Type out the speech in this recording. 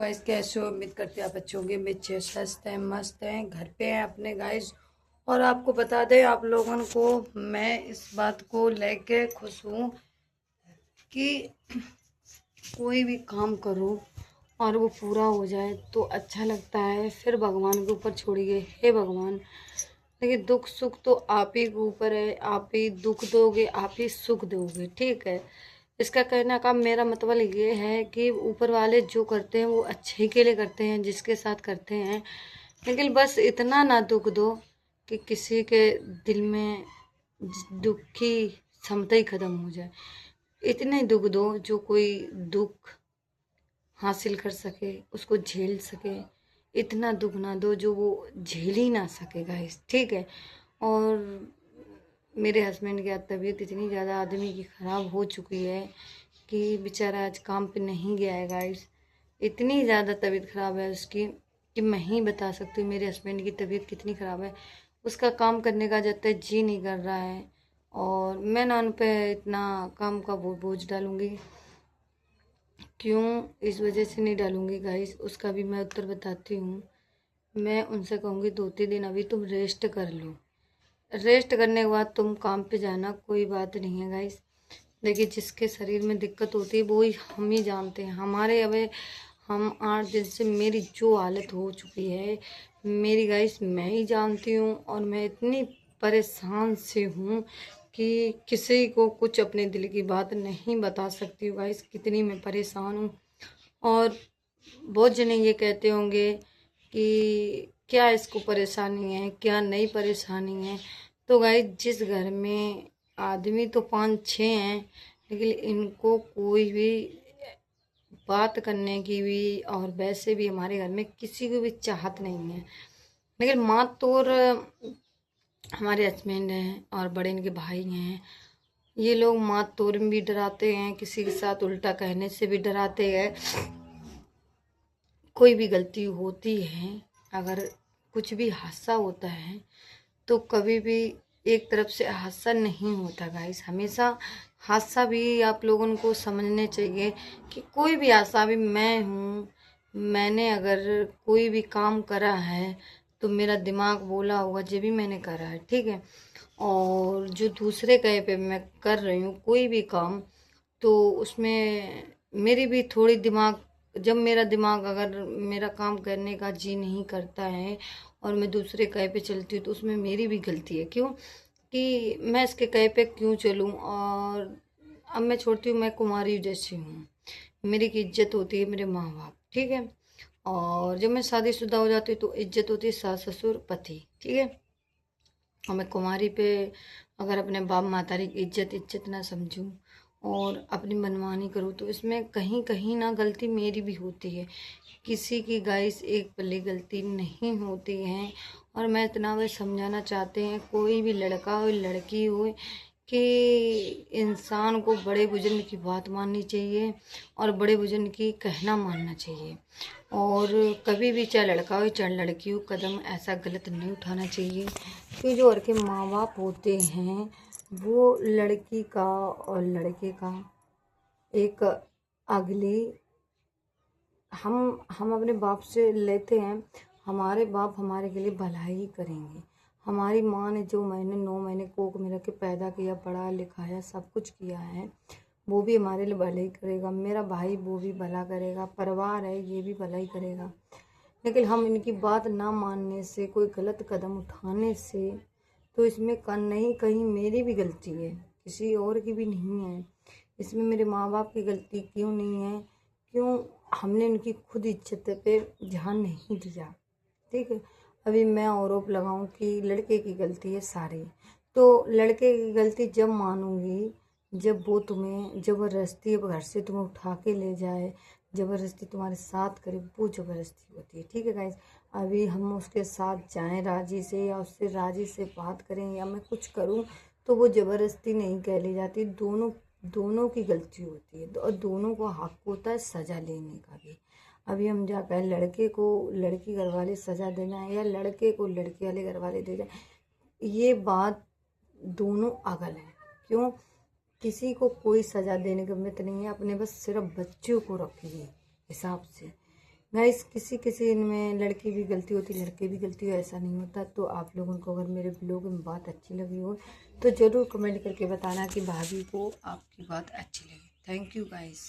Guys कैसे हो? उम्मीद करते हैं आप अच्छे होंगे। बच्चे स्वस्थ हैं, मस्त हैं, घर पे हैं अपने गाइस। और आपको बता दें आप लोगों को, मैं इस बात को लेके खुश हूँ कि कोई भी काम करो और वो पूरा हो जाए तो अच्छा लगता है। फिर भगवान के ऊपर छोड़िए, हे भगवान, देखिए दुख सुख तो आप ही के ऊपर है। आप ही दुख दोगे, आप ही सुख दोगे, ठीक है। इसका कहना का मेरा मतलब ये है कि ऊपर वाले जो करते हैं वो अच्छे के लिए करते हैं, जिसके साथ करते हैं। लेकिन बस इतना ना दुख दो कि किसी के दिल में दुख की क्षमता ही खत्म हो जाए। इतने दुख दो जो कोई दुख हासिल कर सके, उसको झेल सके। इतना दुख ना दो जो वो झेल ही ना सके गाइस, ठीक है। और मेरे हस्बैंड की आज तबीयत इतनी ज़्यादा आदमी की ख़राब हो चुकी है कि बेचारा आज काम पे नहीं गया है गाइस। इतनी ज़्यादा तबीयत ख़राब है उसकी कि मैं ही बता सकती हूँ मेरे हस्बैंड की तबीयत कितनी ख़राब है। उसका काम करने का जब तक जी नहीं कर रहा है, और मैं ना उन पे इतना काम का बोझ डालूंगी। क्यों इस वजह से नहीं डालूंगी गाइस, उसका भी मैं उत्तर बताती हूँ। मैं उनसे कहूँगी 2-3 दिन अभी तुम रेस्ट कर लो। रेस्ट करने के बाद तुम काम पे जाना, कोई बात नहीं है गाइस। देखिए जिसके शरीर में दिक्कत होती है वो ही हम ही जानते हैं। हमारे अबे हम 8 दिन से मेरी जो हालत हो चुकी है मेरी गाइस, मैं ही जानती हूँ। और मैं इतनी परेशान से हूँ कि किसी को कुछ अपने दिल की बात नहीं बता सकती हूँ गाइस, कितनी मैं परेशान हूँ। और बहुत जने ये कहते होंगे कि क्या इसको परेशानी है, क्या नई परेशानी है। तो गाइस जिस घर में आदमी तो 5-6 हैं, लेकिन इनको कोई भी बात करने की भी और वैसे भी हमारे घर में किसी को भी चाहत नहीं है। लेकिन माँ तो हमारे हस्बैंड हैं और बड़े इनके भाई हैं, ये लोग मात तोड़ में भी डराते हैं, किसी के साथ उल्टा कहने से भी डराते हैं। कोई भी गलती होती है, अगर कुछ भी हादसा होता है तो कभी भी एक तरफ से हादसा नहीं होता गाइस। हमेशा हादसा भी आप लोगों को समझने चाहिए कि कोई भी हादसा, अभी मैं हूँ, मैंने अगर कोई भी काम करा है तो मेरा दिमाग बोला होगा जो भी मैंने करा है, ठीक है। और जो दूसरे कहे पे मैं कर रही हूँ कोई भी काम, तो उसमें मेरी भी थोड़ी दिमाग, जब मेरा दिमाग अगर मेरा काम करने का जी नहीं करता है और मैं दूसरे कहे पे चलती हूँ तो उसमें मेरी भी गलती है। क्यों कि मैं इसके कहे पे क्यों चलूँ। और अब मैं छोड़ती हूँ, मैं कुमारी जैसी हूँ, मेरी की इज्जत होती है मेरे माँ बाप, ठीक है। और जब मैं शादीशुदा हो जाती हूँ तो इज्जत होती है सास ससुर पति, ठीक है। और मैं कुंवारी पे अगर अपने बाप मातारी की इज्जत इज्जत ना समझूं और अपनी मनमानी करूँ तो इसमें कहीं कहीं ना गलती मेरी भी होती है। किसी की गाइस एक पल्ली गलती नहीं होती है। और मैं इतना बस समझाना चाहते हैं, कोई भी लड़का हो लड़की हो, कि इंसान को बड़े बुजुर्ग की बात माननी चाहिए और बड़े बुजुर्ग की कहना मानना चाहिए। और कभी भी चाहे लड़का हो चाहे लड़की हो, कदम ऐसा गलत नहीं उठाना चाहिए। कि जो घर के माँ बाप होते हैं वो लड़की का और लड़के का एक अगली, हम अपने बाप से लेते हैं, हमारे बाप हमारे के लिए भलाई ही करेंगे। हमारी माँ ने जो महीने 9 महीने कोख में रख के पैदा किया, पढ़ाया लिखाया, सब कुछ किया है, वो भी हमारे लिए भलाई करेगा। मेरा भाई वो भी भला करेगा, परिवार है ये भी भलाई करेगा। लेकिन हम इनकी बात ना मानने से, कोई गलत कदम उठाने से, तो इसमें नहीं कहीं मेरी भी गलती है, किसी और की भी नहीं है। इसमें मेरे माँ बाप की गलती क्यों नहीं है? क्यों हमने उनकी खुद इज्जत पे ध्यान नहीं दिया, ठीक है। अभी मैं आरोप लगाऊं कि लड़के की गलती है सारी, तो लड़के की गलती जब मानूंगी जब वो तुम्हें ज़बरदस्ती घर से तुम्हें उठा के ले जाए, ज़बरदस्ती तुम्हारे साथ करे, वो ज़बरदस्ती होती है, ठीक है गाइस। अभी हम उसके साथ जाएं राजी से, या उससे राजी से बात करें, या मैं कुछ करूं, तो वो ज़बरदस्ती नहीं कह ली जाती। दोनों की गलती होती है और दोनों को हक होता है सज़ा लेने का भी। अभी हम जा कर लड़के को लड़की घर वाले सज़ा देना है या लड़के को लड़के वाले घर वाले दे जाए, ये बात दोनों अगल है। क्यों? किसी को कोई सज़ा देने की हिम्मत नहीं है, अपने बस सिर्फ बच्चों को रखिए हिसाब से। गाइस किसी किसी में लड़की भी गलती होती, लड़के भी गलती हो, ऐसा नहीं होता। तो आप लोगों को अगर मेरे ब्लॉग में बात अच्छी लगी हो तो ज़रूर कमेंट करके बताना कि भाभी को आपकी बात अच्छी लगी। Thank you guys.